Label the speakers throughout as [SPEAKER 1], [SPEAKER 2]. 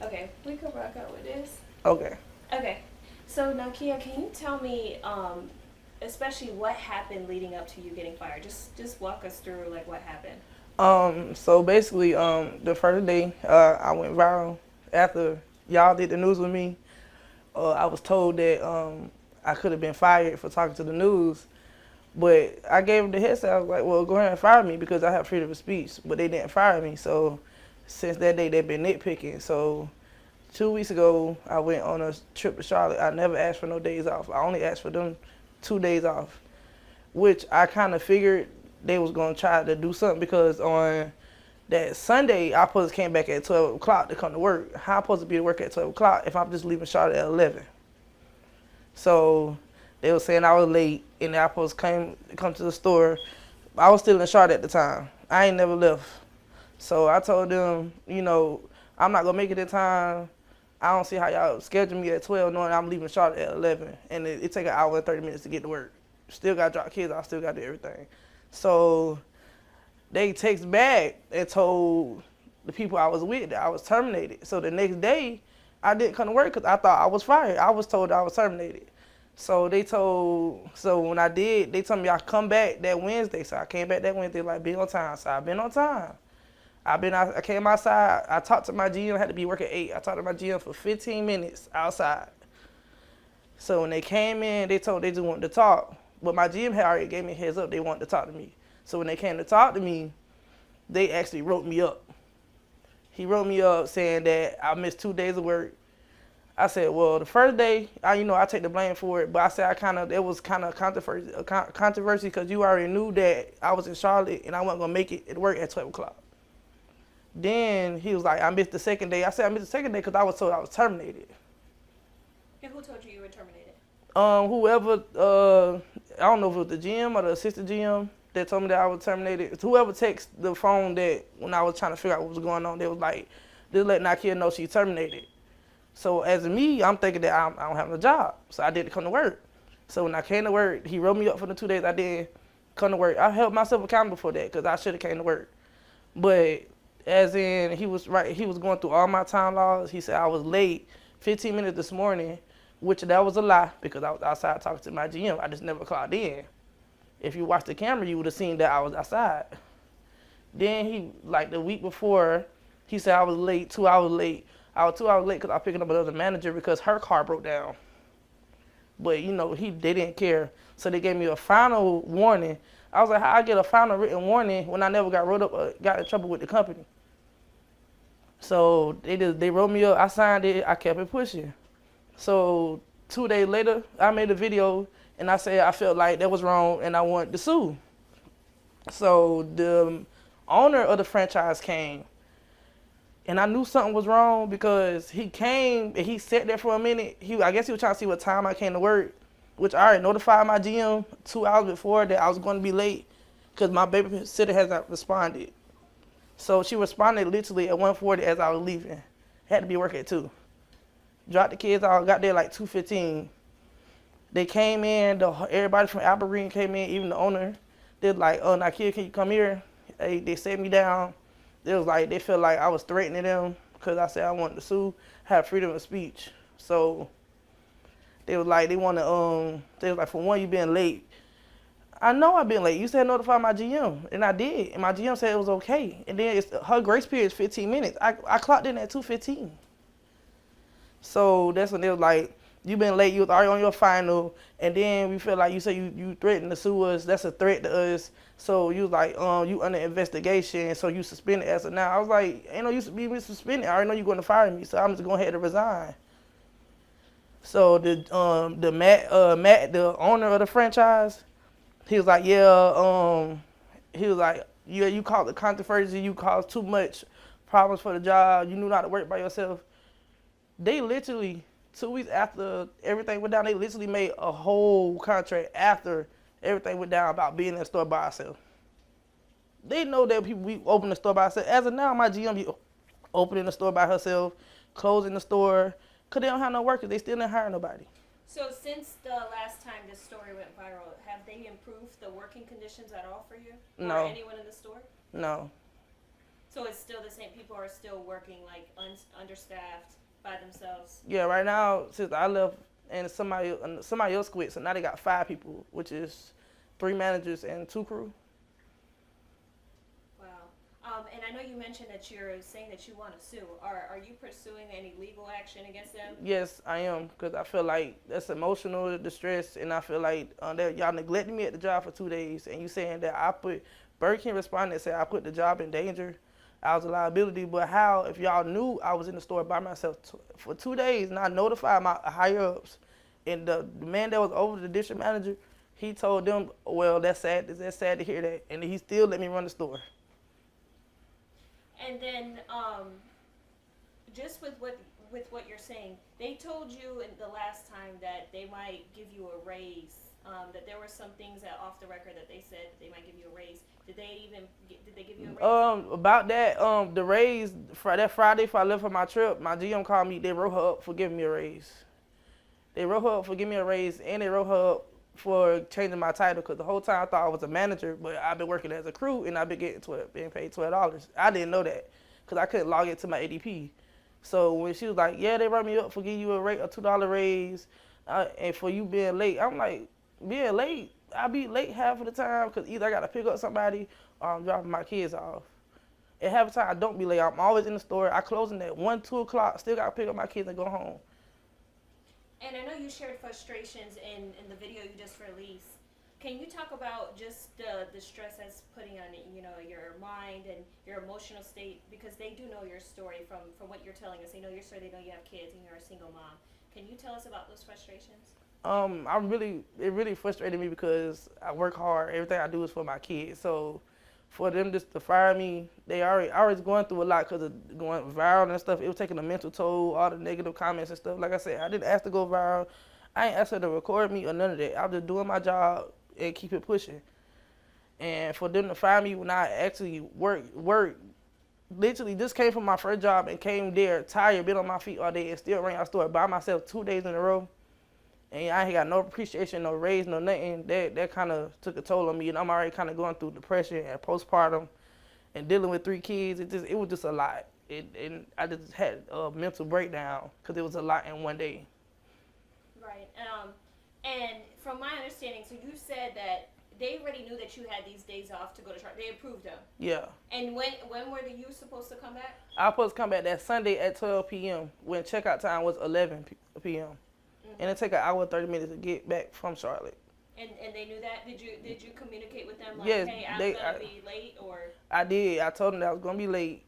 [SPEAKER 1] Okay, we can rock out with this.
[SPEAKER 2] Okay.
[SPEAKER 1] Okay, so Nakia, can you tell me, especially what happened leading up to you getting fired? Just walk us through like what happened.
[SPEAKER 2] So basically, the first day I went viral after y'all did the news with me. I was told that I could have been fired for talking to the news, but I gave them the headset. I was like, well, go ahead and fire me because I have freedom of speech. But they didn't fire me. So since that day, they've been nitpicking. So 2 weeks ago, I went on a trip to Charlotte. I never asked for no days off. I only asked for them 2 days off, which I kind of figured they was gonna try to do something because on that Sunday I supposed to came back at 12 o'clock to come to work. How I supposed to be at work at 12 o'clock if I'm just leaving Charlotte at 11? So they were saying I was late and I supposed to come to the store. I was still in Charlotte at the time. I ain't never left. So I told them, I'm not gonna make it in time. I don't see how y'all schedule me at 12 knowing I'm leaving Charlotte at 11 and it take an hour and 30 minutes to get to work. Still got to drop kids off, still got to do everything. So they text back and told the people I was with that I was terminated. So the next day, I didn't come to work because I thought I was fired. I was told I was terminated. So when I did, they told me I come back that Wednesday. So I came back that Wednesday, like, be on time. So I've been on time. I came outside. I talked to my GM. I had to be working at 8. I talked to my GM for 15 minutes outside. So when they came in, they told they just wanted to talk. But my GM had already gave me a heads up. They wanted to talk to me. So when they came to talk to me, they actually wrote me up. He wrote me up saying that I missed 2 days of work. I said, well, the first day, I take the blame for it, but I said it was kind of controversy because you already knew that I was in Charlotte and I wasn't gonna make it at work at 12 o'clock. Then he was like, I missed the second day. I said I missed the second day because I was told I was terminated.
[SPEAKER 1] And who told you were terminated?
[SPEAKER 2] Whoever, I don't know if it was the GM or the assistant GM that told me that I was terminated. Whoever texted the phone that when I was trying to figure out what was going on, they was like, just let Nykia know she's terminated. So as me, I'm thinking that I don't have a job. So I didn't come to work. So when I came to work, he wrote me up for the 2 days I didn't come to work. I held myself accountable for that because I should have came to work. But as in, he was going through all my time logs. He said I was late 15 minutes this morning, which that was a lie because I was outside talking to my GM. I just never clocked in. If you watched the camera, you would have seen that I was outside. Then he, like the week before, he said I was late, 2 hours late. I was 2 hours late because I was picking up another manager because her car broke down. But they didn't care. So they gave me a final warning. I was like, how I get a final written warning when I never got wrote up or got in trouble with the company? So they wrote me up, I signed it, I kept it pushing. So 2 days later, I made a video and I said I felt like that was wrong and I wanted to sue. So the owner of the franchise came and I knew something was wrong because he came and he sat there for a minute. I guess he was trying to see what time I came to work, which I already notified my GM 2 hours before that I was going to be late because my babysitter has not responded. So she responded literally at 1:40 as I was leaving. Had to be working at 2. Dropped the kids off, got there like 2:15. They came in, everybody from Alberine came in, even the owner. They're like, oh, Nykia, can you come here? They set me down. They felt like I was threatening them because I said I wanted to sue, have freedom of speech. So they was like, they was like, for one, you been late. I know I've been late. You said notify my GM, and I did. And my GM said it was okay. And then her grace period is 15 minutes. I clocked in at 2:15. So that's when they was like, you been late, you was already on your final, and then we feel like you said you threatened to sue us, that's a threat to us. So you was like, you under investigation, so you suspended as of now. I was like, ain't no use to be suspended. I already know you're going to fire me, so I'm just going ahead and resign. So Matt, the owner of the franchise, he was like, you caused the controversy, you caused too much problems for the job, you knew not to work by yourself. They literally, 2 weeks after everything went down, they literally made a whole contract after everything went down about being in the store by ourselves. They know that we open the store by ourselves. As of now, my GM be opening the store by herself, closing the store, because they don't have no workers. They still didn't hire nobody.
[SPEAKER 1] So since the last time this story went viral, have they improved the working conditions at all for you?
[SPEAKER 2] No.
[SPEAKER 1] Or anyone in the store?
[SPEAKER 2] No.
[SPEAKER 1] So it's still the same. People are still working like understaffed by themselves.
[SPEAKER 2] Yeah, right now since I left and somebody else quit, so now they got 5 people, which is 3 managers and 2 crew.
[SPEAKER 1] Wow. And I know you mentioned that you're saying that you want to sue. Are you pursuing any legal action against them?
[SPEAKER 2] Yes, I am, because I feel like that's emotional distress, and I feel like that y'all neglected me at the job for 2 days, and you saying that Burger King responded and said I put the job in danger. I was a liability, but how, if y'all knew I was in the store by myself for 2 days, and I notified my higher ups, and the man that was over the district manager, he told them, well, that's sad to hear that, and he still let me run the store.
[SPEAKER 1] And then, just with what you're saying, they told you in the last time that they might give you a raise. That there were some things that off the record that they said that they might give you a raise. Did they give you a raise?
[SPEAKER 2] About that, the raise for that Friday before I left for my trip, my GM called me. They wrote her up for giving me a raise. They wrote her up for giving me a raise, and they wrote her up for changing my title, because the whole time I thought I was a manager, but I've been working as a crew, and I've been being paid $12. I didn't know that, because I couldn't log into my ADP. So when she was like, yeah, they wrote me up for giving you a $2 raise, and for you being late, I'm like, being late? I be late half of the time, because either I got to pick up somebody or I'm dropping my kids off. And half the time I don't be late. I'm always in the store. I closing at 1, 2 o'clock, still got to pick up my kids and go home.
[SPEAKER 1] And I know you shared frustrations in the video you just released. Can you talk about just the stress that's putting on your mind and your emotional state, because they do know your story from what you're telling us. They know your story. They know you have kids and you're a single mom. Can you tell us about those frustrations?
[SPEAKER 2] It really frustrated me, because I work hard. Everything I do is for my kids. So for them just to fire me, I was going through a lot because of going viral and stuff. It was taking a mental toll, all the negative comments and stuff. Like I said, I didn't ask to go viral. I ain't asked her to record me or none of that. I was just doing my job and keep it pushing. And for them to fire me when I actually work, literally just came from my first job and came there tired, been on my feet all day, and still ran out store by myself 2 days in a row. And I ain't got no appreciation, no raise, no nothing. That kind of took a toll on me, and I'm already kind of going through depression and postpartum and dealing with 3 kids. It was just a lot. And I just had a mental breakdown because it was a lot in one day.
[SPEAKER 1] Right. And from my understanding, so you said that they already knew that you had these days off to go to church. They approved them.
[SPEAKER 2] Yeah.
[SPEAKER 1] And when were you supposed to come back?
[SPEAKER 2] I was supposed to come back that Sunday at 12 p.m. when checkout time was 11 p.m. And it take an hour and 30 minutes to get back from Charlotte.
[SPEAKER 1] And they knew that? Did you communicate with them like,
[SPEAKER 2] yes,
[SPEAKER 1] hey, I'm gonna be late, or?
[SPEAKER 2] I did. I told them that I was gonna be late,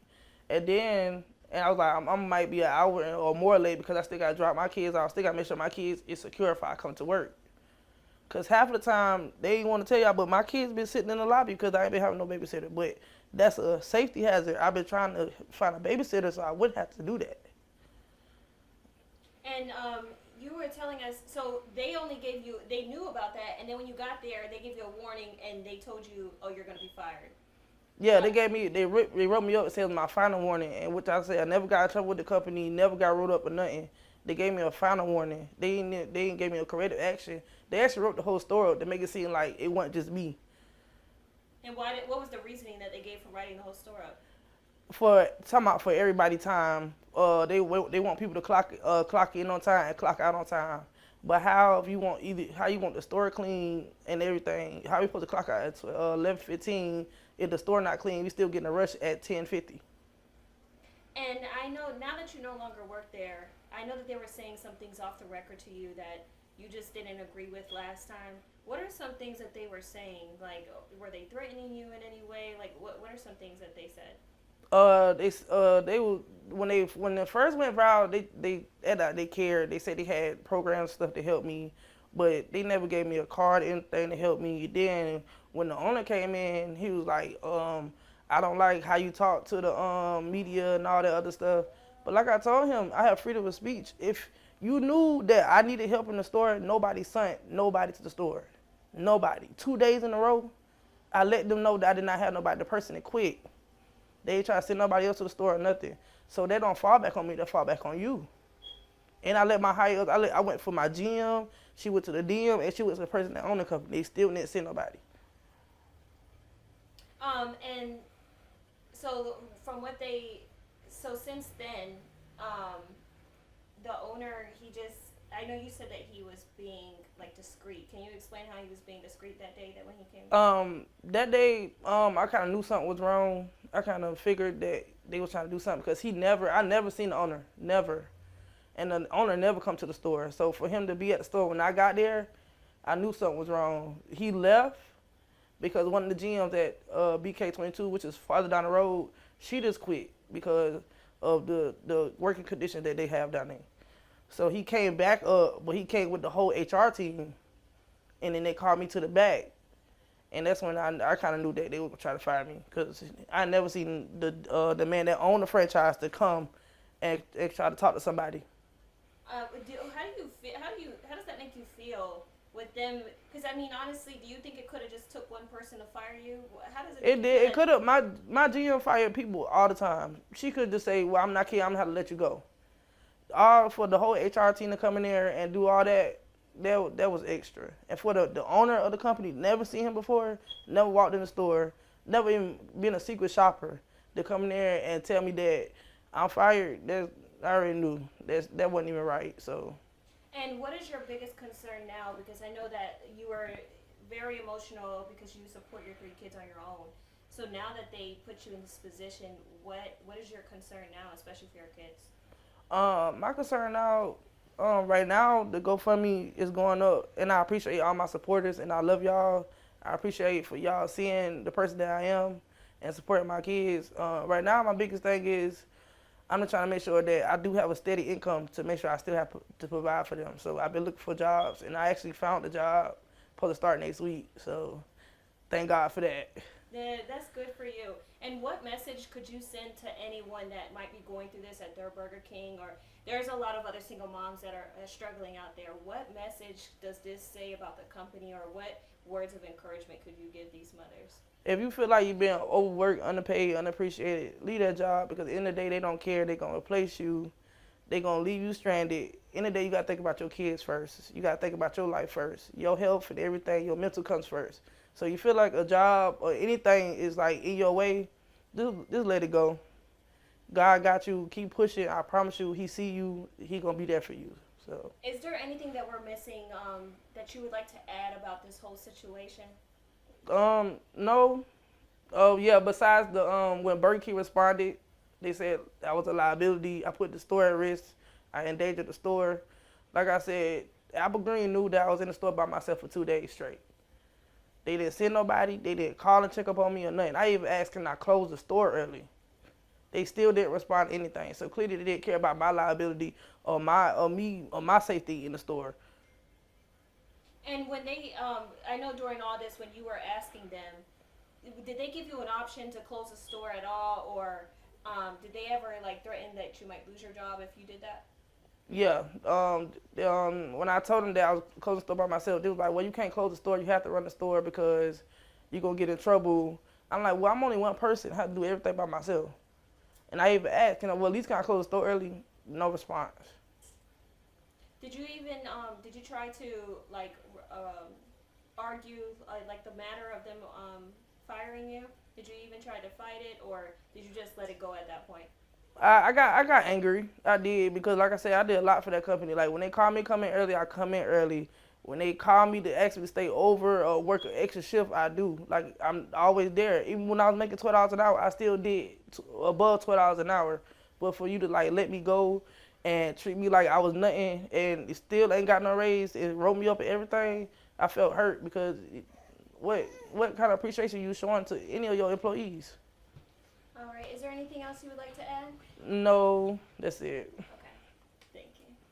[SPEAKER 2] and I was like, I might be an hour or more late because I still gotta drop my kids off. I still gotta make sure my kids is secure if I come to work. Cause half of the time they ain't want to tell y'all, but my kids been sitting in the lobby because I ain't been having no babysitter. But that's a safety hazard. I've been trying to find a babysitter so I wouldn't have to do that.
[SPEAKER 1] And you were telling us, so they knew about that, and then when you got there, they gave you a warning, and they told you, oh, you're going to be fired.
[SPEAKER 2] Yeah, they wrote me up and said my final warning, and which I said I never got in trouble with the company, never got wrote up or nothing. They gave me a final warning. They didn't give me a corrective action. They actually wrote the whole story up to make it seem like it wasn't just me.
[SPEAKER 1] And what was the reasoning that they gave for writing the whole story up?
[SPEAKER 2] For everybody time, they want people to clock in on time and clock out on time. But how you want the store clean and everything? How you supposed to clock out at 11:15 if the store not clean? We still getting a rush at 10:50.
[SPEAKER 1] And I know now that you no longer work there, I know that they were saying some things off the record to you that you just didn't agree with last time. What are some things that they were saying? Like, were they threatening you in any way? Like, what are some things that they said?
[SPEAKER 2] They were when it first went viral, they cared. They said they had programs stuff to help me, but they never gave me a card or anything to help me. Then when the owner came in, he was like, I don't like how you talk to the media and all that other stuff. But like I told him, I have freedom of speech. If you knew that I needed help in the store, nobody sent nobody to the store. Nobody. 2 days in a row, I let them know that I did not have nobody. The person that quit. They ain't try to send nobody else to the store or nothing. So they don't fall back on me, they fall back on you. And I let my higher ups, I went for my GM, she went to the DM, and she went to the person that owned the company. They still didn't send nobody.
[SPEAKER 1] And So from what they, so since then, um, the owner, he just, I know you said that he was being like discreet. Can you explain how he was being discreet that day that when he came?
[SPEAKER 2] That day, I kind of knew something was wrong. I kind of figured that they was trying to do something because I never seen the owner, never. And the owner never come to the store. So for him to be at the store when I got there, I knew something was wrong. He left because one of the GMs at BK22, which is farther down the road, she just quit because of the working conditions that they have down there. So he came back up, but he came with the whole HR team, and then they called me to the back, and that's when I kind of knew that they were gonna try to fire me because I never seen the man that owned the franchise to come and try to talk to somebody.
[SPEAKER 1] How do you feel? How does that make you feel with them? Because I mean, honestly, do you think it could have just took one person to fire you? How does it?
[SPEAKER 2] It did. It could have. My GM fired people all the time. She could just say, "Well, I'm not here. I'm gonna have to let you go." All for the whole HR team to come in there and do all that. That was extra. And for the owner of the company, never seen him before, never walked in the store, never even been a secret shopper, to come in there and tell me that I'm fired. I already knew that wasn't even right. So.
[SPEAKER 1] And what is your biggest concern now? Because I know that you were very emotional because you support your 3 kids on your own. So now that they put you in this position, what is your concern now, especially for your kids?
[SPEAKER 2] My concern now, right now, the GoFundMe is going up, and I appreciate all my supporters, and I love y'all. I appreciate for y'all seeing the person that I am and supporting my kids. Right now, my biggest thing is I'm just trying to make sure that I do have a steady income to make sure I still have to provide for them. So I've been looking for jobs, and I actually found a job, supposed to start next week. So thank God for that.
[SPEAKER 1] Yeah, that's good for you. And what message could you send to anyone that might be going through this at their Burger King, or there's a lot of other single moms that are struggling out there? What message does this say about the company, or what words of encouragement could you give these mothers?
[SPEAKER 2] If you feel like you've been overworked, underpaid, unappreciated, leave that job, because at the end of the day, they don't care. They're going to replace you. They're going to leave you stranded. In the day, you got to think about your kids first. You got to think about your life first. Your health and everything, your mental comes first. So you feel like a job or anything is like in your way, just let it go. God got you. Keep pushing. I promise you, he see you. He going to be there for you. So.
[SPEAKER 1] Is there anything that we're missing that you would like to add about this whole situation?
[SPEAKER 2] No. Oh, yeah, besides the when Burger King responded, they said I was a liability. I put the store at risk. I endangered the store. Like I said, Apple Green knew that I was in the store by myself for 2 days straight. They didn't send nobody. They didn't call and check up on me or nothing. I even asked, can I close the store early? They still didn't respond to anything. So clearly they didn't care about my liability or my safety in the store.
[SPEAKER 1] And when they, I know during all this, when you were asking them, did they give you an option to close the store at all, or did they ever like threaten that you might lose your job if you did that?
[SPEAKER 2] Yeah. When I told them that I was closing the store by myself, they was like, well, you can't close the store. You have to run the store because you're going to get in trouble. I'm like, well, I'm only one person. I have to do everything by myself. And I even asked, well, at least can I close the store early? No response.
[SPEAKER 1] Did you even, did you try to like argue like the matter of them firing you? Did you even try to fight it, or did you just let it go at that point?
[SPEAKER 2] I got angry. I did, because like I said, I did a lot for that company. Like when they call me come in early, I come in early. When they call me to ask me to stay over or work an extra shift, I do. Like I'm always there. Even when I was making $12 an hour, I still did above $12 an hour. But for you to like let me go and treat me like I was nothing and it still ain't got no raise and wrote me up and everything, I felt hurt, because what kind of appreciation you showing to any of your employees?
[SPEAKER 1] All right. Is there anything else you would like to add?
[SPEAKER 2] No, that's it.